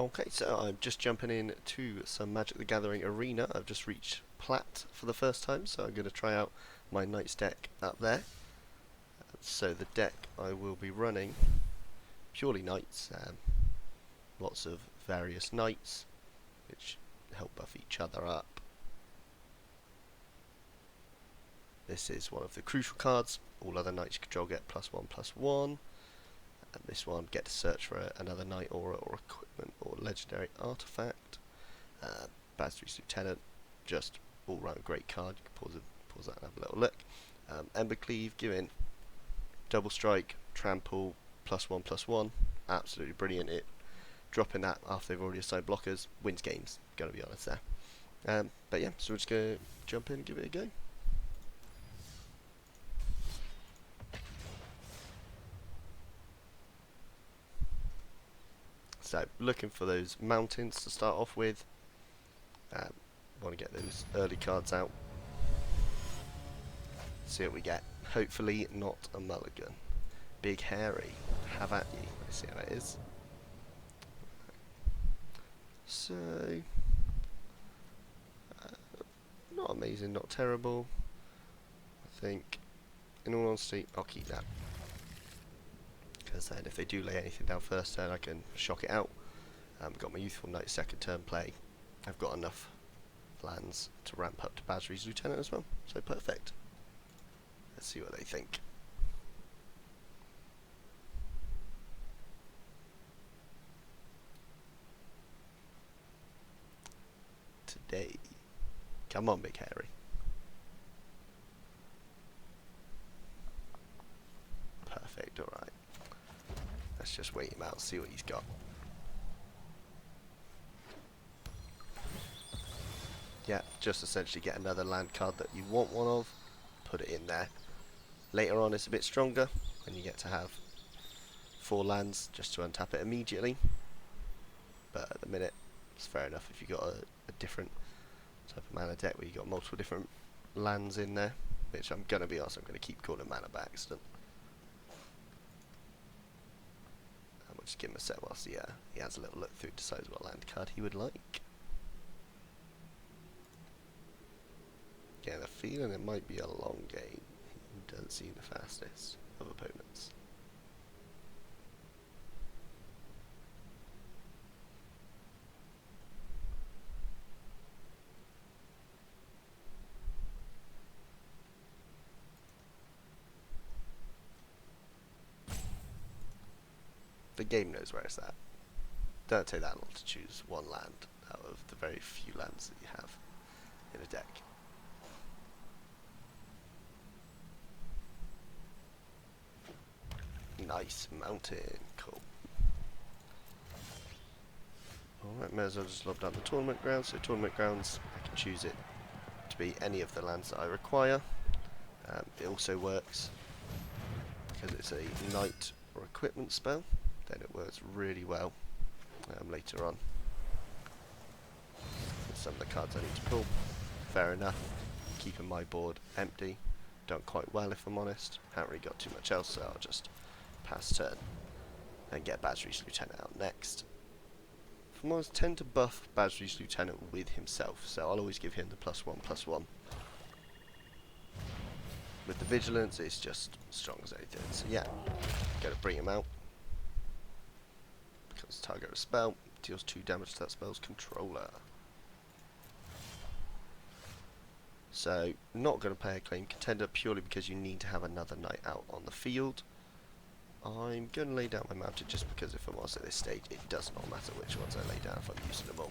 Okay, so I'm just jumping in to some Magic the Gathering Arena. I've just reached Plat for the first time, so I'm going to try out my Knights deck up there. So the deck I will be running, purely Knights, lots of various Knights, which help buff each other up. This is one of the crucial cards. All other Knights you control get +1/+1. And this one, get to search for another Knight aura or equipment or legendary artifact. Basri's Lieutenant, just all round great card. You can pause that and have a little look. Embercleave, giving double strike, trample, +1/+1. Absolutely brilliant. Dropping that after they've already assigned blockers wins games, gonna be honest there. But yeah, so we're just gonna jump in and give it a go. So, looking for those mountains to start off with. Want to get those early cards out. See what we get. Hopefully not a mulligan. Big Hairy, have at ye. Let's see how that is. So, not amazing, not terrible. I think, in all honesty, I'll keep that. Because then if they do lay anything down first turn, I can shock it out. I've got my Youthful Knight second turn play. I've got enough lands to ramp up to Basri's Lieutenant as well, so perfect. Let's see what they think. Today. Come on, Big Hairy. Perfect, alright. Let's just wait him out, see what he's got. Yeah, just essentially get another land card that you want one of, put it in there. Later on it's a bit stronger, and you get to have 4 lands just to untap it immediately. But at the minute, it's fair enough if you've got a different type of mana deck where you've got multiple different lands in there, which I'm going to be honest, I'm going to keep calling mana by accident. And we'll just give him a set whilst he has a little look through, decides what land card he would like. Getting a feeling it might be a long game. He doesn't seem the fastest of opponents. The game knows where it's at. Don't take that long to choose one land out of the very few lands that you have in a deck. Nice mountain, cool. Alright, may as well just lob down the tournament grounds. So tournament grounds, I can choose it to be any of the lands that I require. It also works because it's a knight or equipment spell, then it works really well later on. Some of the cards I need to pull, fair enough. Keeping my board empty, done quite well if I'm honest. Haven't really got too much else, so I'll just pass turn and get Basri's Lieutenant out next. If I'm honest, tend to buff Basri's Lieutenant with himself, so I'll always give him the +1/+1. With the Vigilance, it's just strong as anything, so yeah, gotta bring him out. Becomes target of a spell, deals 2 damage to that spell's controller. So, not going to play a Claim Contender purely because you need to have another knight out on the field. I'm going to lay down my mountain just because if I'm honest at this stage, it does not matter which ones I lay down if I'm using them all.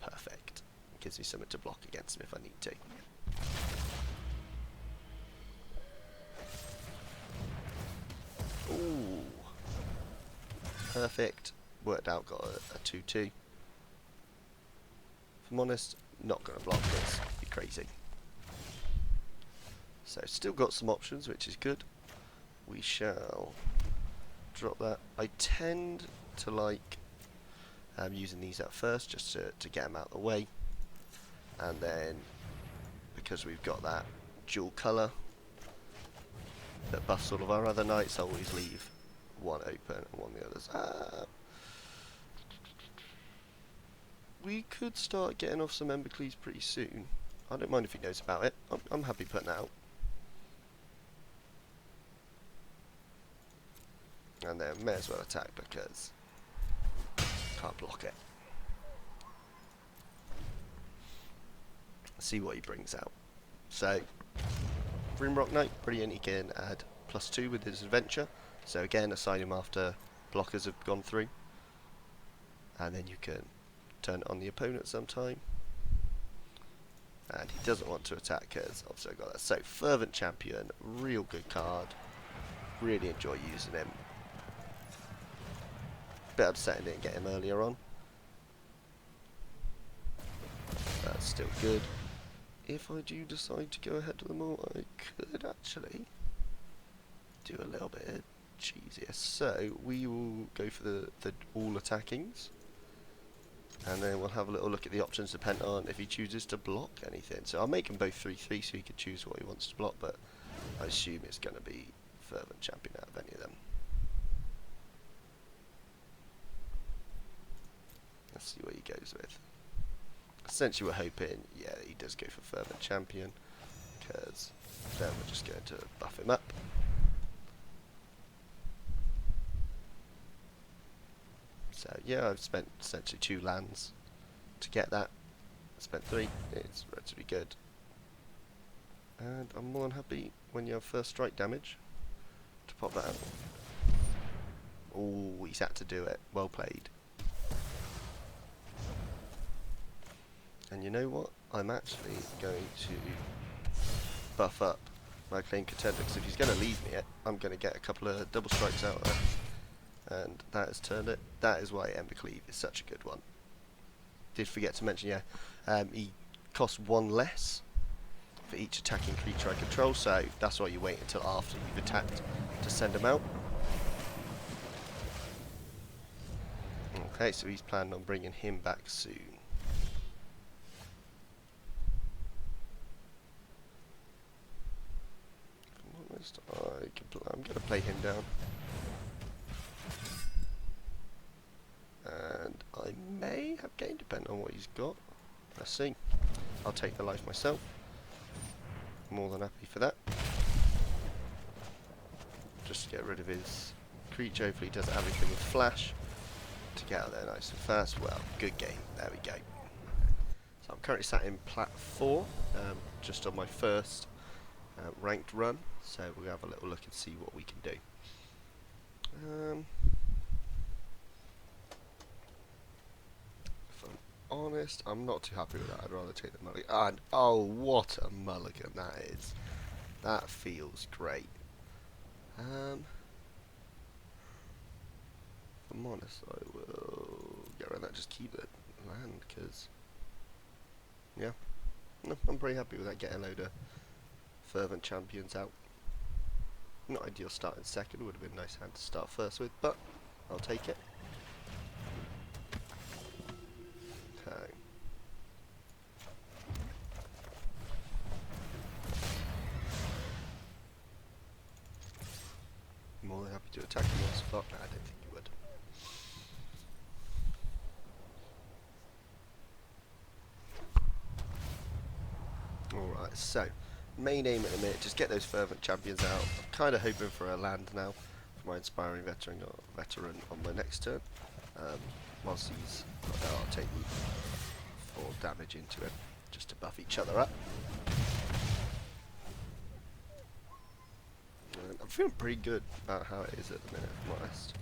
Perfect. Gives me something to block against him if I need to. Ooh. Perfect. Worked out, got a 2/2. If I'm honest, not going to block this. Be crazy. So still got some options, which is good. We shall drop that. I tend to like using these at first just to get them out of the way, and then because we've got that dual colour that buffs all of our other knights, I always leave one open and one the others. we could start getting off some Ember Cleaves pretty soon. I don't mind if he knows about it. I'm happy putting it out. And then may as well attack because can't block it. See what he brings out. So, Grimrock Knight, brilliant, he can add +2 with his adventure. So again, assign him after blockers have gone through. And then you can turn it on the opponent sometime. And he doesn't want to attack because obviously I got that. So, Fervent Champion, real good card. Really enjoy using him. Bit upsetting didn't get him earlier on. That's still good. If I do decide to go ahead with them all, I could actually do a little bit cheesier. So we will go for the all attackings, and then we'll have a little look at the options depending on if he chooses to block anything. So I'll make him both 3/3 so he can choose what he wants to block, but I assume it's going to be Fervent Champion out of any of them. Let's see what he goes with. Essentially we're hoping, yeah, he does go for Fervent Champion, because then we're just going to buff him up. So yeah, I've spent essentially 2 lands to get that. I spent 3, it's relatively good. And I'm more than happy when you have first strike damage to pop that out. Oh, he's had to do it. Well played. And you know what? I'm actually going to buff up my Claim Contender, because if he's going to leave me it, I'm going to get a couple of double strikes out of that. And that has turned it. That is why Ember Cleave is such a good one. Did forget to mention, yeah, he costs 1 less for each attacking creature I control, so that's why you wait until after you've attacked to send him out. Okay, so he's planning on bringing him back soon. I'm going to play him down. And I may have gained, depending on what he's got. Let's see. I'll take the life myself. More than happy for that. Just to get rid of his creature. Hopefully he doesn't have anything with flash to get out there nice and fast. Well, good game. There we go. So I'm currently sat in Plat 4, just on my first ranked run. So we'll have a little look and see what we can do. If I'm honest, I'm not too happy with that. I'd rather take the mulligan. And oh, what a mulligan that is! That feels great. If I'm honest, I will get around that. Just keep it land, because yeah, no, I'm pretty happy with that. Get a load of Fervent Champions out. Not ideal starting second, would have been a nice hand to start first with, but I'll take it. Okay. More than happy to attack you on spot. No, I don't think you would. Alright, so main aim at the minute, just get those Fervent Champions out. I'm kind of hoping for a land now for my Inspiring Veteran on my next turn. Whilst he's not there, I'll take 4 damage into him, just to buff each other up. And I'm feeling pretty good about how it is at the minute, if I'm honest.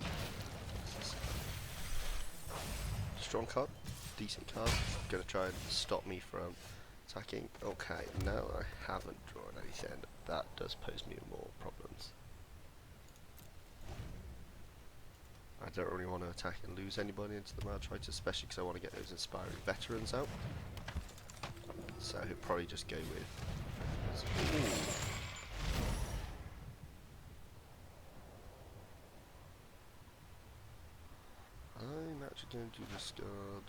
Strong card, decent card, going to try and stop me from attacking. Okay, now I haven't drawn anything. That does pose me more problems. I don't really want to attack and lose anybody into the Maltrites, especially because I want to get those Inspiring Veterans out. So he'll probably just go with... Ooh. I'm actually going to discard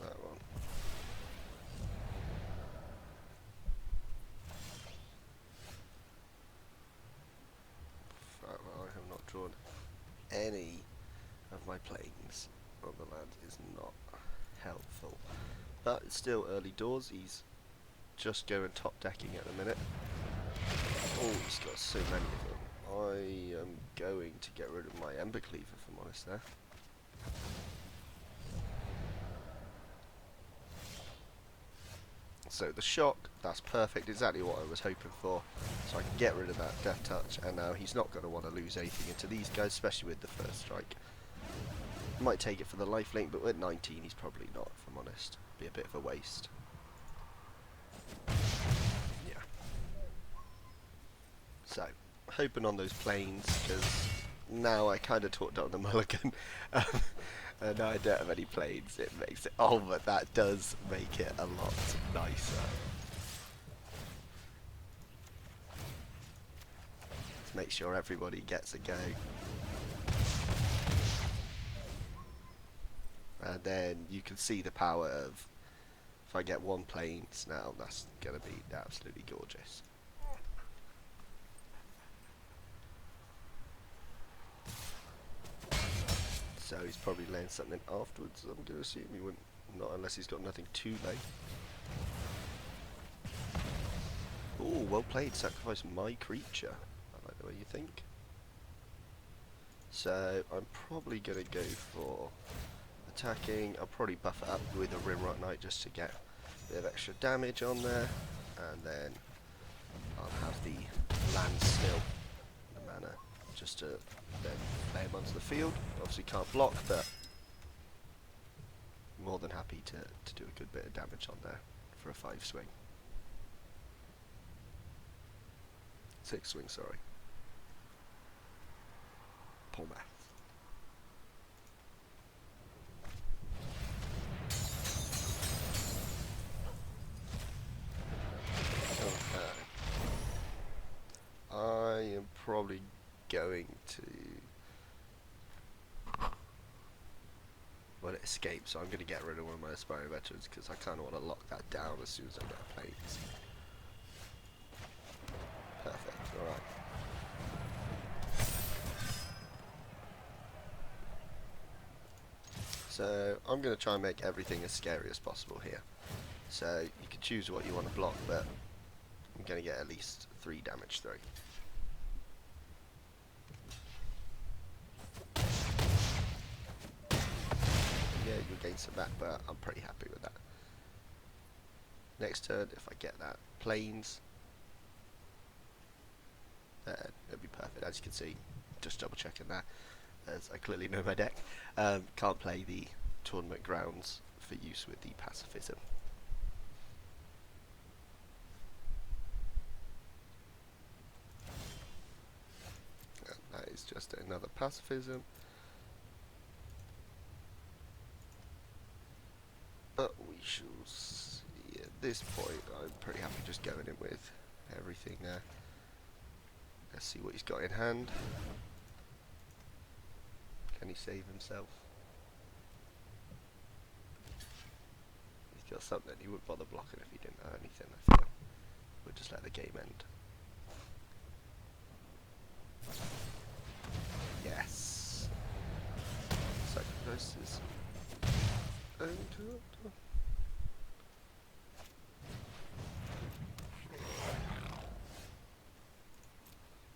that one. I have not drawn any of my planes on the land. Is not helpful. But it's still early doors. He's just going top decking at the minute. Oh, he's got so many of them. I am going to get rid of my Ember Cleaver, if I'm honest there. So the shock, that's perfect, exactly what I was hoping for. So I can get rid of that Death Touch, and now he's not going to want to lose anything into these guys, especially with the first strike. Might take it for the lifelink, but at 19 he's probably not, if I'm honest. Be a bit of a waste. Yeah. So, hoping on those planes, because now I kind of talked down the mulligan. And now I don't have any planes, it makes it... Oh, but that does make it a lot nicer. Let's make sure everybody gets a go. And then you can see the power of... If I get one planes now, that's going to be absolutely gorgeous. So he's probably laying something afterwards, I'm going to assume. He wouldn't, not unless he's got nothing to lay. Oh, well played, sacrifice my creature. I like the way you think. So I'm probably going to go for attacking. I'll probably buff it up with a Rimrock Knight just to get a bit of extra damage on there. And then I'll have the land still, the mana, just to then play him onto the field. Obviously can't block, but more than happy to do a good bit of damage on there for a 5 swing. 6 swing, sorry. Poor math. I am probably going to... Well, it escaped, so I'm going to get rid of one of my Aspiring Veterans because I kind of want to lock that down as soon as I get planes. Perfect, alright. So, I'm going to try and make everything as scary as possible here. So, you can choose what you want to block, but I'm going to get at least 3 damage through. Yeah, you'll gain some back, but I'm pretty happy with that. Next turn, if I get that planes, then it'll be perfect. As you can see, just double checking that, as I clearly know my deck. Can't play the tournament grounds for use with the pacifism. And that is just another pacifism. But we shall see. At this point, I'm pretty happy just going in with everything there. Let's see what he's got in hand. Can he save himself? He's got something. He wouldn't bother blocking if he didn't have anything, I feel. We'll just let the game end. Yes! Sacrifices.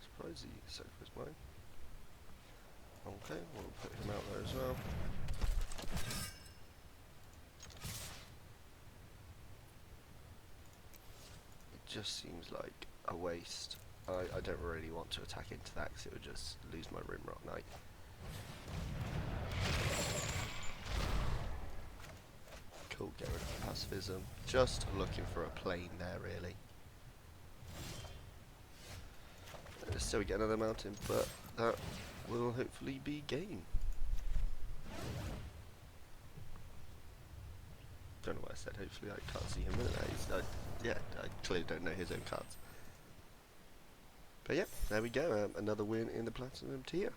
Surprise, he sacrificed mine. Okay, we'll put him out there as well. It just seems like a waste. I don't really want to attack into that because it would just lose my Rimrock Knight. Cool, get rid of pacifism. Just looking for a plane there, really. So we get another mountain, but that will hopefully be game. Don't know what I said, hopefully I can't see him in there. Yeah, I clearly don't know his own cards. But yeah, there we go, another win in the Platinum tier.